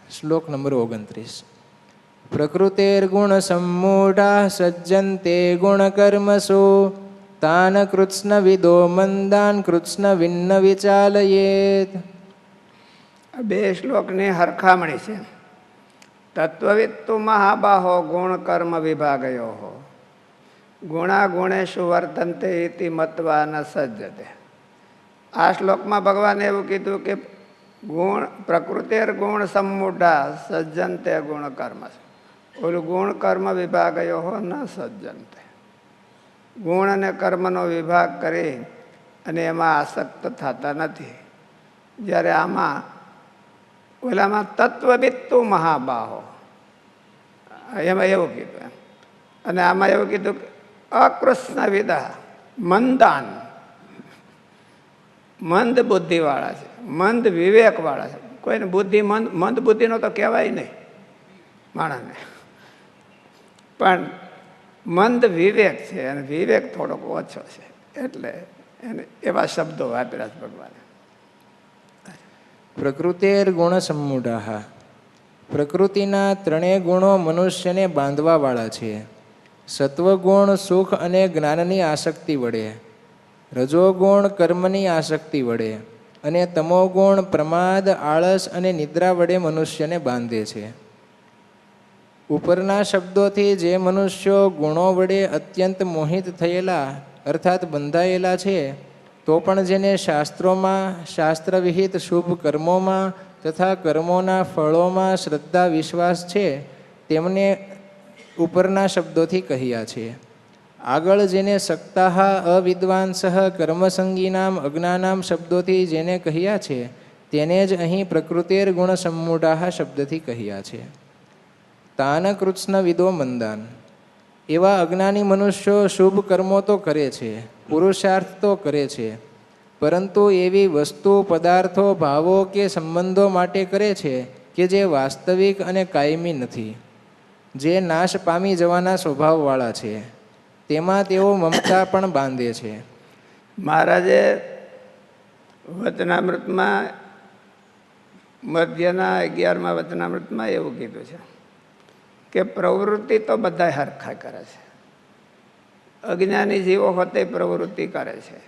શ્લોક નંબર 29. પ્રકૃતેર્ગુણ સંમૂઢા સજ્જન્તે ગુણકર્મસુ તાન કૃત્સ્ન વિદો મંદાન કૃત્સ્ન વિન્ન વિચાલયેત. બે શ્લોકની હરખામણી છે. તત્વવિત્તુ મહાબાહો ગુણ કર્મ વિભાગયો ગુણા ગુણેશુ વર્તન્તે ઇતિ મત્વા ન સજ્જતે. આ શ્લોકમાં ભગવાને એવું કીધું કે ગુણ પ્રકૃતિર ગુણ સમૂઢા સજ્જન્તે ગુણ કર્મ. ઓલું ગુણ કર્મ વિભાગયો ન સજ્જન્તે. ગુણ અને કર્મનો વિભાગ કરી અને એમાં આસક્ત થતા નથી. જ્યારે આમાં ઓલામાં તત્વવિત્તુ મહાબાહો એમાં એવું કીધું. અને આમાં એવું કીધું કે અકૃષ્ણ વિદા મંદાન, મંદ બુદ્ધિવાળા છે, મંદ વિવેકવાળા છે. કોઈને બુદ્ધિ મંદ બુદ્ધિનો તો કહેવાય નહીં માણસને, પણ મંદ વિવેક છે અને વિવેક થોડોક ઓછો છે એટલે એને એવા શબ્દો વાપર્યા છે ભગવાને. પ્રકૃતેર ગુણ સમૂઢા. પ્રકૃતિના ત્રણેય ગુણો મનુષ્યને બાંધવાવાળા છે. સત્વગુણ સુખ અને જ્ઞાનની આસક્તિ વડે, રજોગુણ કર્મની આસક્તિ વડે અને તમોગુણ પ્રમાદ આળસ અને નિદ્રા વડે મનુષ્યને બાંધે છે. ઉપરના શબ્દોથી જે મનુષ્યો ગુણો વડે અત્યંત મોહિત થયેલા અર્થાત બંધાયેલા છે, તો પણ જેને શાસ્ત્રોમાં શાસ્ત્રવિહિત શુભ કર્મોમાં તથા કર્મોના ફળોમાં શ્રદ્ધા વિશ્વાસ છે, તેમને ઉપરના શબ્દોથી કહ્યા છે. આગળ જેને સક્તાહ અવિદ્વાંસઃ કર્મસંગીનામ અજ્ઞાનામ શબ્દોથી જેને કહ્યા છે, તેને જ અહીં પ્રકૃતિર ગુણ સમૂઢા શબ્દથી કહ્યા છે. તાન કૃત્સ્ન વિદો મંદાન. એવા અજ્ઞાની મનુષ્યો શુભ કર્મો તો કરે છે, પુરુષાર્થ તો કરે છે, પરંતુ એવી વસ્તુ પદાર્થો ભાવો કે સંબંધો માટે કરે છે કે જે વાસ્તવિક અને કાયમી નથી, જે નાશ પામી જવાના સ્વભાવવાળા છે. તેમાં તેઓ મમતા પણ બાંધે છે. મહારાજે વચનામૃતમાં મધ્યના 11મા વચનામૃતમાં એવું કીધું છે કે પ્રવૃત્તિ તો બધા હરખા કરે છે. અજ્ઞાની જીવો હોતે પ્રવૃત્તિ કરે છે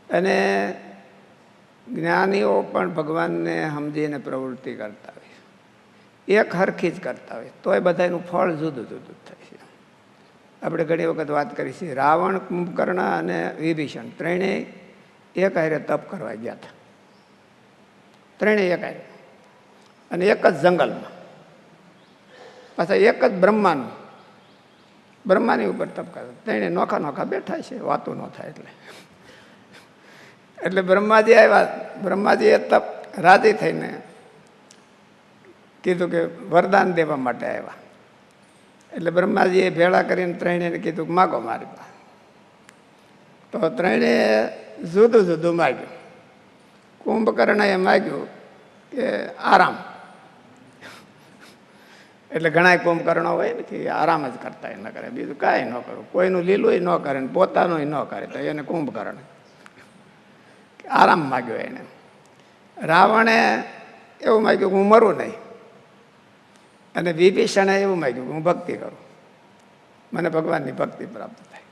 અને જ્ઞાનીઓ પણ ભગવાનને સમજીને પ્રવૃત્તિ કરતા હોય, એક હરખી જ કરતા હોય, તોય બધાનું ફળ જુદું જુદું થાય છે. આપણે ઘણી વખત વાત કરી છે. રાવણ, કુંભકર્ણ અને વિભીષણ ત્રણેય એક હારે તપ કરવા ગયા હતા. ત્રણેય એક હારે અને એક જ જંગલમાં, પાછા એક જ બ્રહ્માની ઉપર તપ કરતા. ત્રણે નોખા નોખા બેઠા છે, વાતો ન થાય એટલે બ્રહ્માજી આવ્યા. બ્રહ્માજીએ તપ રાજી થઈને કીધું કે વરદાન દેવા માટે આવ્યા. એટલે બ્રહ્માજીએ ભેળા કરીને ત્રણેયને કીધું કે માગો મારી પાસે. તો ત્રણેય જુદું જુદું માગ્યું. કુંભકર્ણએ માગ્યું કે આરામ. એટલે ઘણા કુંભકર્ણો હોય ને કે આરામ જ કરતા ન કરે, બીજું કાંઈ ન કરું, કોઈનું લીલું ન કરે ને પોતાનું ન કરે, તો એને કુંભકર્ણ આરામ માગ્યો. એને રાવણે એવું માગ્યું કે હું મરું નહીં, અને વિભીષણે એવું માગ્યું કે હું ભક્તિ કરું, મને ભગવાનની ભક્તિ પ્રાપ્ત થાય.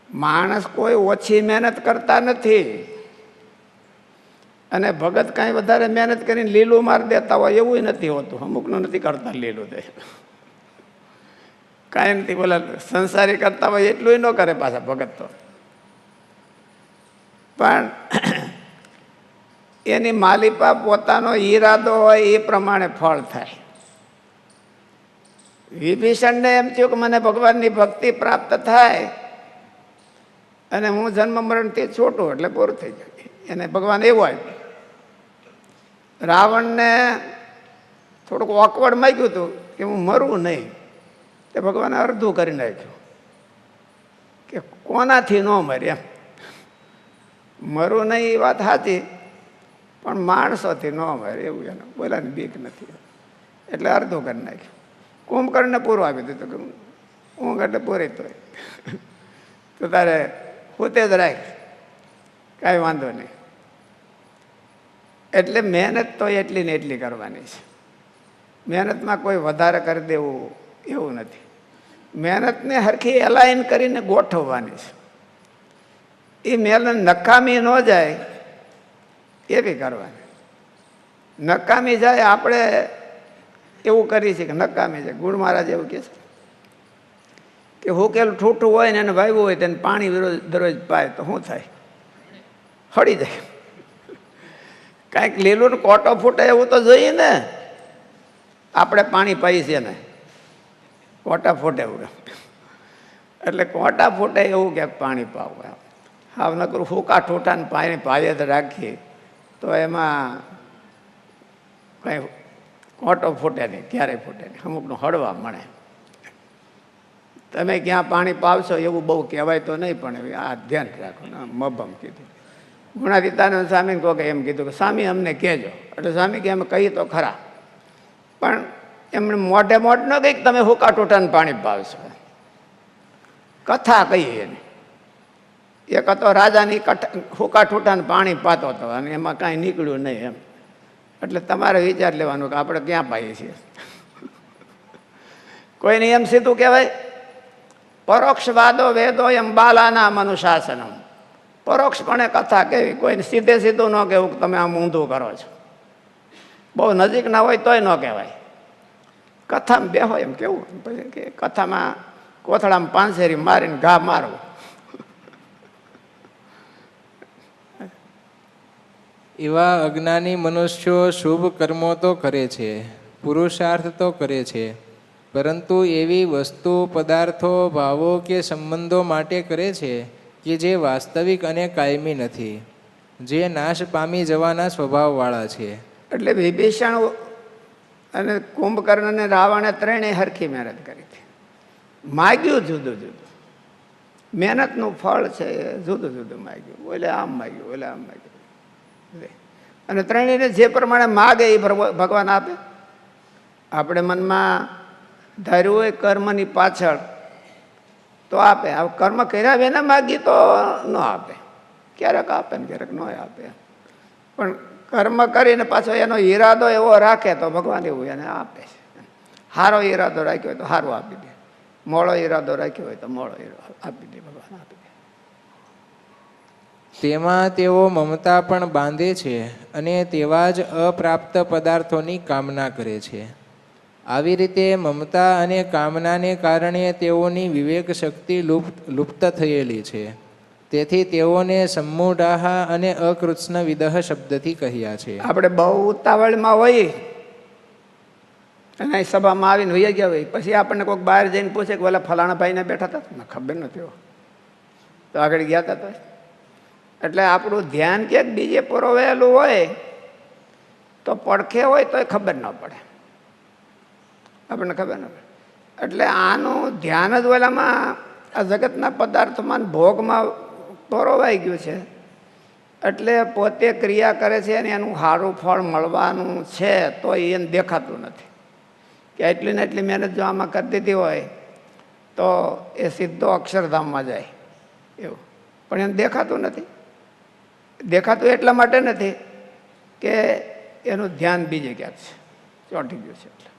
માણસ કોઈ ઓછી મહેનત કરતા નથી અને ભગત કાંઈ વધારે મહેનત કરીને લીલું મારી દેતા હોય એવું નથી હોતું. અમુકનું નથી કરતા લીલું દે, કાંઈ નથી. બોલા સંસારી કરતા હોય એટલું ન કરે પાછા ભગત તો, પણ એની માલિપા પોતાનો ઈરાદો હોય એ પ્રમાણે ફળ થાય. વિભીષણને એમ થયું કે મને ભગવાનની ભક્તિ પ્રાપ્ત થાય અને હું જન્મ મરણથી છોટું એટલે પૂરું થઈ જાય. એને ભગવાન એવું આપ્યું. રાવણને થોડુંક ઓકવર્ડ માગ્યું હતું કે હું મરું નહીં, તે ભગવાને અડધું કરી નાખ્યું કે કોનાથી ન મરે એમ. મરું નહીં એ વાત સાચી, પણ માણસોથી ન મરે એવું એને બોલાની બીક નથી, એટલે અડધું કરી નાખ્યું. કુંભકર્ણને પૂરું આપી દીધું કે ઊંઘ એટલે પૂરી તો તારે પોતે જ રાખ, કાંઈ વાંધો નહીં. એટલે મહેનત તો એટલી ને એટલી કરવાની છે. મહેનતમાં કોઈ વધારે કરી દેવું એવું નથી. મહેનતને હરખી એલાઇન કરીને ગોઠવવાની છે. એ મહેનત નકામી ન જાય એવી કરવાની. નકામી જાય આપણે એવું કરીએ છીએ કે નકામી જાય. ગુણ મહારાજ એવું કહે છે કે હુકેલું ઠૂઠું હોય ને એને વાવ્યું હોય તેને પાણી દરરોજ પાય તો શું થાય? હળી જાય. કાંઈક લીલું ને કોટો ફૂટે એવું તો જોઈએ ને. આપણે પાણી પાઈએ છીએ ને કોટા ફૂટે એવું. એટલે કોટા ફૂટે એવું ક્યાંક પાણી પાવું. હાવ નકરું ફૂકા ઠૂઠાને પાણી પાયે જ રાખીએ તો એમાં કંઈ કોટો ફૂટે નહીં, ક્યારેય ફૂટે નહીં. અમુકનું હળવા મળે. તમે ક્યાં પાણી પાવશો એવું બહુ કહેવાય તો નહીં, પણ આ ધ્યાન રાખો. મબમ કીધું. ગુણાતીતાનંદ સ્વામીને કહો કે એમ કીધું કે સ્વામી અમને કહેજો. એટલે સ્વામી કે અમે કહીએ તો ખરા, પણ એમણે મોઢે મોઢ ન કહી તમે હુકા ટૂટાને પાણી પાવશો. કથા કહીએ એને. એક હતો રાજાની હુકા ઠૂટાને પાણી પાતો હતો અને એમાં કાંઈ નીકળ્યું નહીં એમ. એટલે તમારે વિચાર લેવાનું કે આપણે ક્યાં પાઈએ છીએ. કોઈને એમ સીધું કહેવાય પરોક્ષવાદો વેદો એમ બાલાના મનુશાસનમ. પરોક્ષપણે કથા કેવી, કોઈને સીધે સીધું ન કહેવું કે તમે આમ ઊંધું કરો છો. બહુ નજીક ના હોય તોય ન કહેવાય. કથામાં બેહો એમ કેવું. પછી કે કથામાં કોથળામાં પાંસેરી મારીને ઘા મારવો. એવા અજ્ઞાની મનુષ્યો શુભ કર્મો તો કરે છે, પુરુષાર્થ તો કરે છે, પરંતુ એવી વસ્તુ, પદાર્થો, ભાવો કે સંબંધો માટે કરે છે કે જે વાસ્તવિક અને કાયમી નથી, જે નાશ પામી જવાના સ્વભાવવાળા છે. એટલે વિભીષણ અને કુંભકર્ણ અને રાવણે ત્રણેય હરખી મહેનત કરી હતી. માગ્યું જુદું જુદું. મહેનતનું ફળ છે જુદું જુદું માગ્યું. ઓલે આમ માગ્યું, ઓલે આમ માગ્યું. અને ત્રણેયને જે પ્રમાણે માગે એ ભગવાન આપે. આપણે મનમાં ધાર્યું હોય કર્મની પાછળ તો આપે. આ કર્મ કર્યા વિના માગી તો ન આપે. ક્યારેક આપે ને ક્યારેક ન આપે. પણ કર્મ કરીને પાછો એનો ઈરાદો એવો રાખે તો ભગવાન એવું એને આપે છે. સારો ઈરાદો રાખ્યો હોય તો સારું આપી દે, મોડો ઈરાદો રાખ્યો હોય તો મોડો ઈરાદો આપી દે, ભગવાન આપી દે. તેમાં તેઓ મમતા પણ બાંધે છે અને તેવા જ અપ્રાપ્ત પદાર્થોની કામના કરે છે. આવી રીતે મમતા અને કામનાને કારણે તેઓની વિવેક શક્તિ લુપ્ત થયેલી છે. તેથી તેઓને સમૂઢાહ અને અકૃત્સ્ન વિદહ શબ્દથી કહ્યા છે. આપણે બહુ ઉતાવળમાં હોઈએ અને સભામાં આવીને વહી ગયા હોય, પછી આપણને કોઈક બહાર જઈને પૂછે કે ઓલા ફલાણા ભાઈને બેઠા હતા, ખબર નથી તો આગળ ગયા હતા. તો એટલે આપણું ધ્યાન ક્યાંક બીજે પરોવાયેલું હોય તો પડખે હોય તો ખબર ન પડે, આપણને ખબર ન પડે. એટલે આનું ધ્યાન જ ઓલામાં આ જગતના પદાર્થોમાં ભોગમાં પરોવાઈ ગયું છે. એટલે પોતે ક્રિયા કરે છે અને એનું સારું ફળ મળવાનું છે તો એને દેખાતું નથી કે એટલી ને એટલી મહેનત જો આમાં કરી દીધી હોય તો એ સીધો અક્ષરધામમાં જાય એવું. પણ એને દેખાતું નથી. દેખાતું એટલા માટે નથી કે એનું ધ્યાન બીજે ક્યાંક છે, ચોંટી ગયું છે એટલે.